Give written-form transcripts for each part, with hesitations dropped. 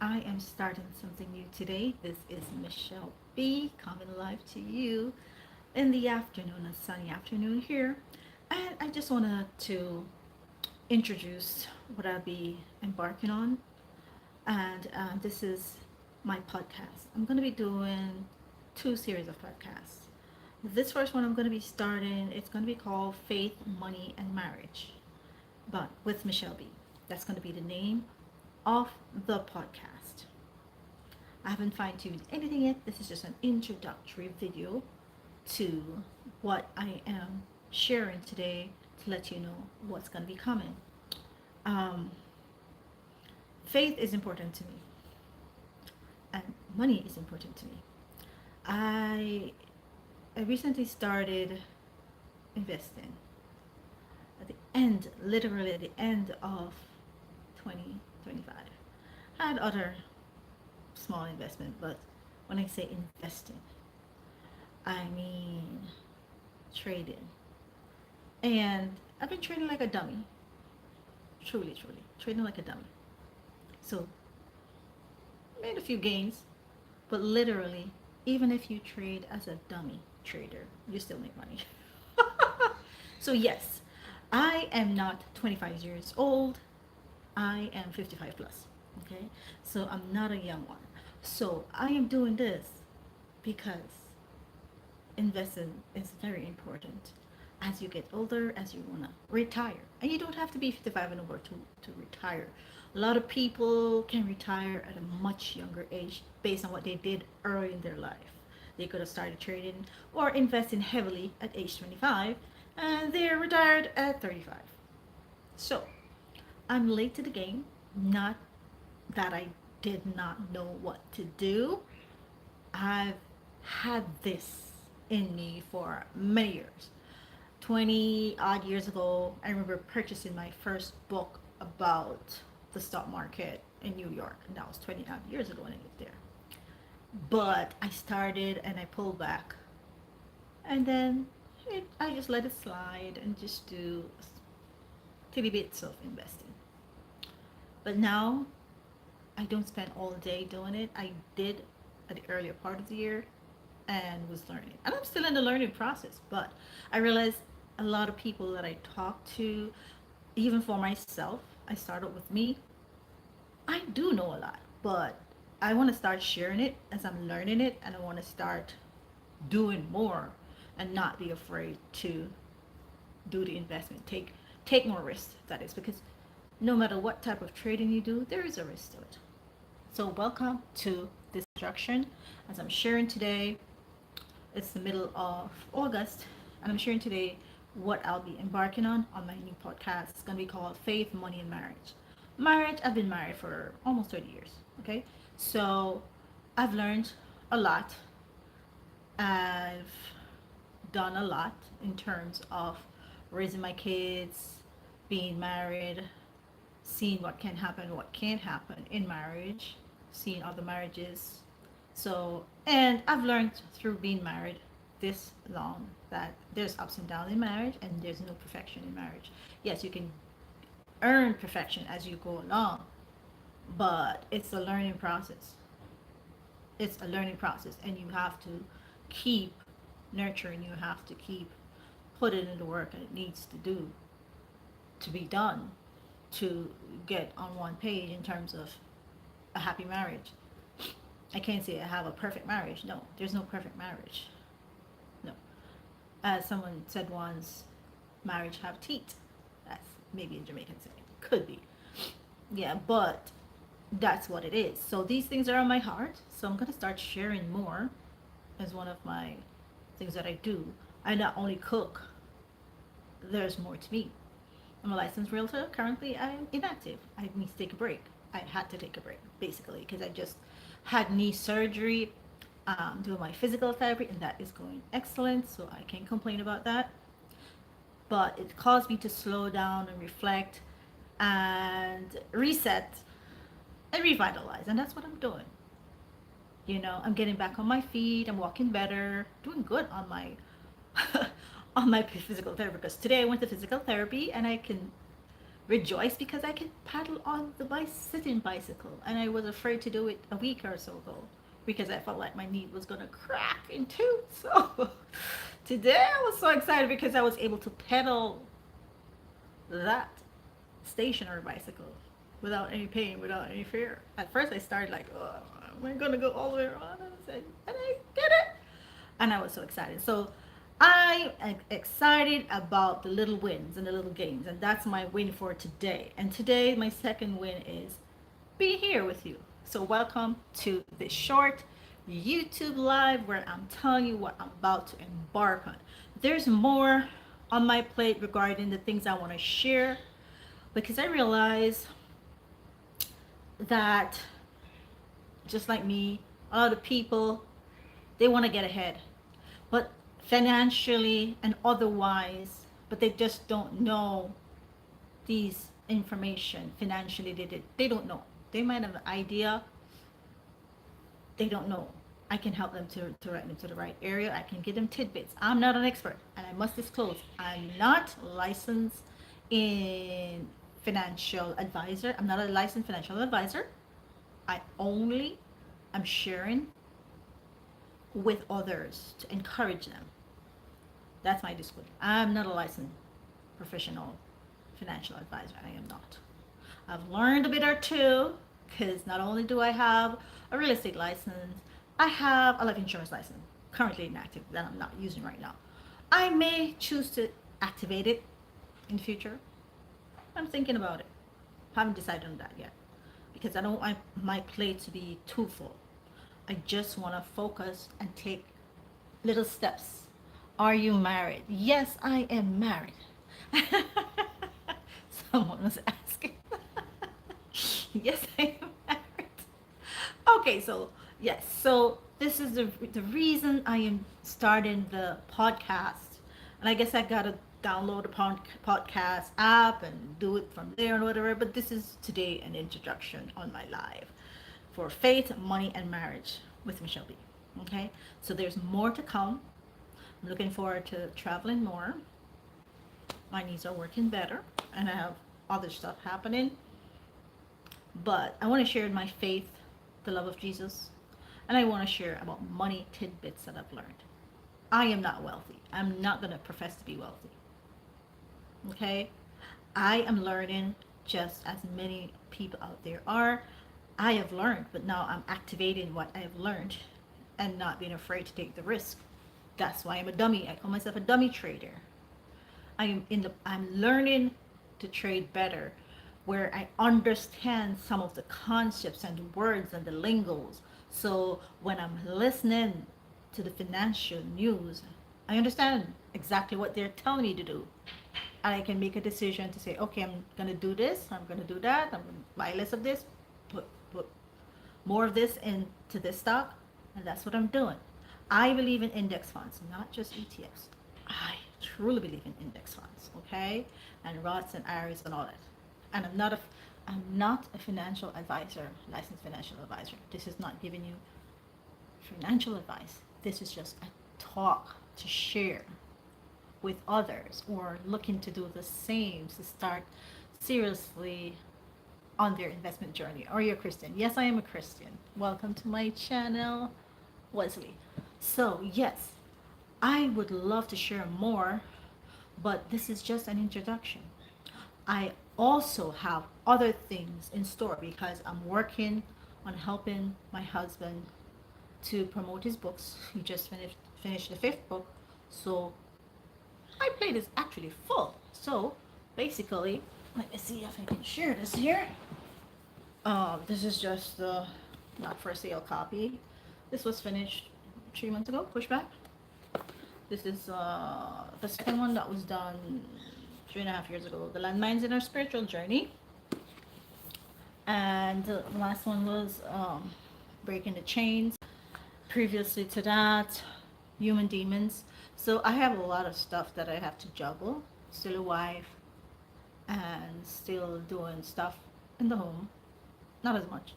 I am starting something new today. This is Michelle B coming live to you in the afternoon, a sunny afternoon here. And I just wanted to introduce what I'll be embarking on. And this is my podcast. I'm going to be doing two series of podcasts. This first one I'm going to be starting, it's going to be called Faith, Money, and Marriage, but with Michelle B. That's going to be the name of the podcast. I haven't fine tuned anything yet. This is just an introductory video to what I am sharing today to let you know what's going to be coming. Um, Faith is important to me, and money is important to me. I I recently started investing at the end, literally at the end of 2025. I had other small investment, but when I say investing, I mean trading. And I've been trading like a dummy. Truly, truly. Trading like a dummy. So made a few gains, but literally, even if you trade as a dummy trader, you still make money. So yes, I am not 25 years old. I am 55 plus. Okay, so I'm not a young one. So I am doing this because investing is very important as you get older, as you want to retire. And you don't have to be 55 and over to retire. A lot of people can retire at a much younger age based on what they did early in their life. They could have started trading or investing heavily at age 25 and they're retired at 35. So I'm late to the game. Not that I did not know what to do. I've had this in me for many years. 20 odd years ago, I remember purchasing my first book about the stock market in New York, and that was 20 odd years ago when I lived there. But I started and I pulled back, and then I just let it slide and just do titty bits of investing. But now I don't spend all day doing it. I did at the earlier part of the year and was learning. And I'm still in the learning process, but I realized a lot of people that I talk to, even for myself, I started with me. I do know a lot, but I want to start sharing it as I'm learning it, and I want to start doing more and not be afraid to do the investment. Take more risks, that is, because no matter what type of trading you do, there is a risk to it. So welcome to this instruction. As I'm sharing today, it's the middle of August, and I'm sharing today what I'll be embarking on my new podcast. It's going to be called Faith, Money, and Marriage. Marriage, I've been married for almost 30 years. Okay, so I've learned a lot. I've done a lot in terms of raising my kids, being married, seeing what can happen, what can't happen in marriage, seeing other marriages. So, and I've learned through being married this long that there's ups and downs in marriage and there's no perfection in marriage. Yes, you can earn perfection as you go along, but it's a learning process. It's a learning process, and you have to keep nurturing, you have to keep putting in the work that it needs to do to be done to get on one page in terms of a happy marriage. I can't say I have a perfect marriage. No, there's no perfect marriage. No. As someone said once, marriage have teeth. That's maybe a Jamaican saying. Could be. Yeah, but that's what it is. So these things are on my heart. So I'm gonna start sharing more as one of my things that I do. I not only cook, there's more to me. I'm a licensed realtor. Currently, I'm inactive. I need to take a break. I had to take a break, basically, because I just had knee surgery, doing my physical therapy, and that is going excellent, so I can't complain about that. But it caused me to slow down and reflect and reset and revitalize, and that's what I'm doing. I'm getting back on my feet. I'm walking better, doing good on my on my physical therapy, because today I went to physical therapy and I can rejoiced because I could paddle on the sitting bicycle, and I was afraid to do it a week or so ago because I felt like my knee was gonna crack in two. So today I was so excited because I was able to pedal that stationary bicycle without any pain, without any fear. At first, I started like, oh, am I gonna go all the way around? And I did it, and I was so excited. So I am excited about the little wins and the little gains, and that's my win for today. And today, my second win is be here with you. So welcome to this short YouTube live where I'm telling you what I'm about to embark on. There's more on my plate regarding the things I want to share because I realize that just like me, a lot of people, they want to get ahead, but financially and otherwise, but they just don't know these information financially. They don't know. They might have an idea, they don't know. I can help them to direct them to the right area. I can give them tidbits. I'm not an expert, and I must disclose, I'm not licensed in financial advisor. I'm not a licensed financial advisor. I only am sharing with others to encourage them. That's my disclosure. I'm not a licensed professional financial advisor. I am not. I've learned a bit or two because not only do I have a real estate license, I have a life insurance license currently inactive that I'm not using right now. I may choose to activate it in the future. I'm thinking about it. Haven't decided on that yet because I don't want my plate to be too full. I just want to focus and take little steps. Are you married? Yes, I am married. Someone was asking. Yes, I am married. Okay, so yes, so this is the reason I am starting the podcast, and I guess I gotta download a podcast app and do it from there and whatever. But this is today an introduction on my live for faith, money, and marriage with Michelle B. Okay, so there's more to come. I'm looking forward to traveling more. My knees are working better, and I have other stuff happening. But I want to share my faith, the love of Jesus, and I want to share about money tidbits that I've learned. I am not wealthy. I'm not going to profess to be wealthy. Okay? I am learning just as many people out there are. I have learned, but now I'm activating what I have learned and not being afraid to take the risk. That's why I'm a dummy. I call myself a dummy trader. I'm learning to trade better where I understand some of the concepts and the words and the lingos. So when I'm listening to the financial news, I understand exactly what they're telling me to do. And I can make a decision to say, okay, I'm going to do this, I'm going to do that, I'm going to buy less of this, put more of this into this stock, and that's what I'm doing. I believe in index funds, not just ETFs. I truly believe in index funds, okay? And Roths and IRAs and all that. And I'm not a financial advisor, licensed financial advisor. This is not giving you financial advice. This is just a talk to share with others or looking to do the same to start seriously on their investment journey. Are you a Christian? Yes, I am a Christian. Welcome to my channel, Wesley. So yes, I would love to share more, but this is just an introduction. I also have other things in store because I'm working on helping my husband to promote his books. He just finished the fifth book, so my plate is actually full. So basically, let me see if I can share this here. This is just the not for sale copy. This was finished 3 months ago. Pushback. This is the second one that was done 3.5 years ago. The landmines in our spiritual journey. And the last one was breaking the chains. Previously to that, human demons. So I have a lot of stuff that I have to juggle. Still a wife and still doing stuff in the home. Not as much,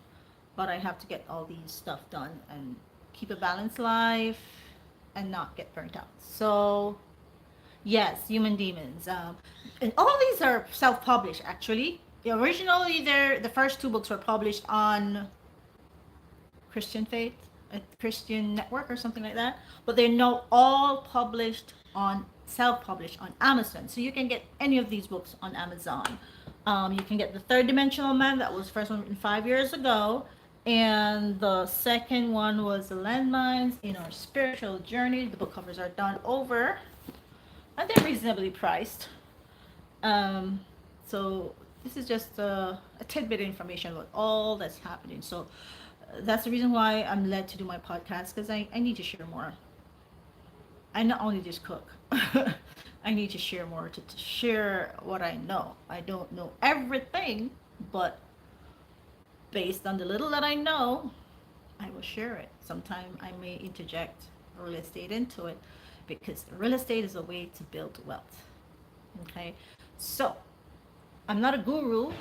but I have to get all these stuff done and keep a balanced life and not get burnt out. So Yes, Human Demons. And all these are self-published, actually. Originally, the first two books were published on Christian Faith, a Christian Network, or something like that. But they're now all published on self-published on Amazon. So you can get any of these books on Amazon. You can get the Third Dimensional Man, that was first one written 5 years ago, and the second one was the Landmines in Our Spiritual Journey. The book covers are done over, and they're reasonably priced. Um, so this is just a tidbit of information about all that's happening. So that's the reason why I'm led to do my podcast, because I need to share more. I not only just cook. I need to share more, to share what I know. I don't know everything, but based on the little that I know, I will share it. Sometime I may interject real estate into it, because real estate is a way to build wealth. Okay, so I'm not a guru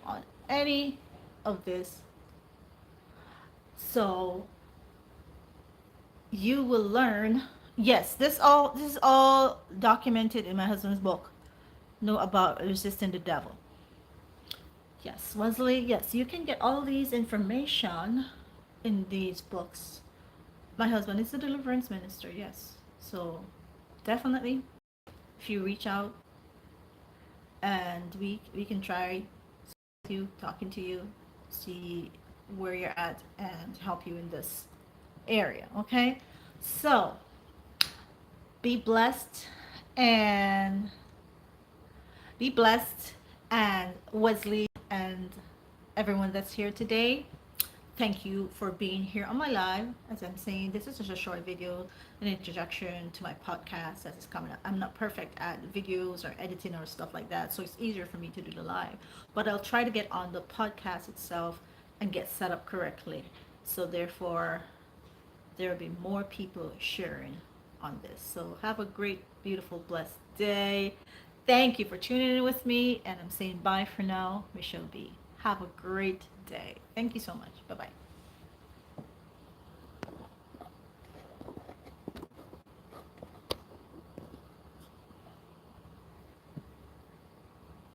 on any of this. So you will learn. Yes, this is all documented in my husband's book. Know about resisting the devil. Yes, Wesley. Yes, you can get all these information in these books. My husband is a deliverance minister. Yes, so definitely, if you reach out, and we can try you talking to you, see where you're at, and help you in this area. Okay, so be blessed, and be blessed, and Wesley and everyone that's here today. Thank you for being here on my live. As I'm saying, this is just a short video, an introduction to my podcast that is coming up. I'm not perfect at videos or editing or stuff like that, so it's easier for me to do the live. But I'll try to get on the podcast itself and get set up correctly. So therefore, there will be more people sharing on this. So have a great, beautiful, blessed day. Thank you for tuning in with me, and I'm saying bye for now. Michelle B. Have a great day. Thank you so much. Bye bye.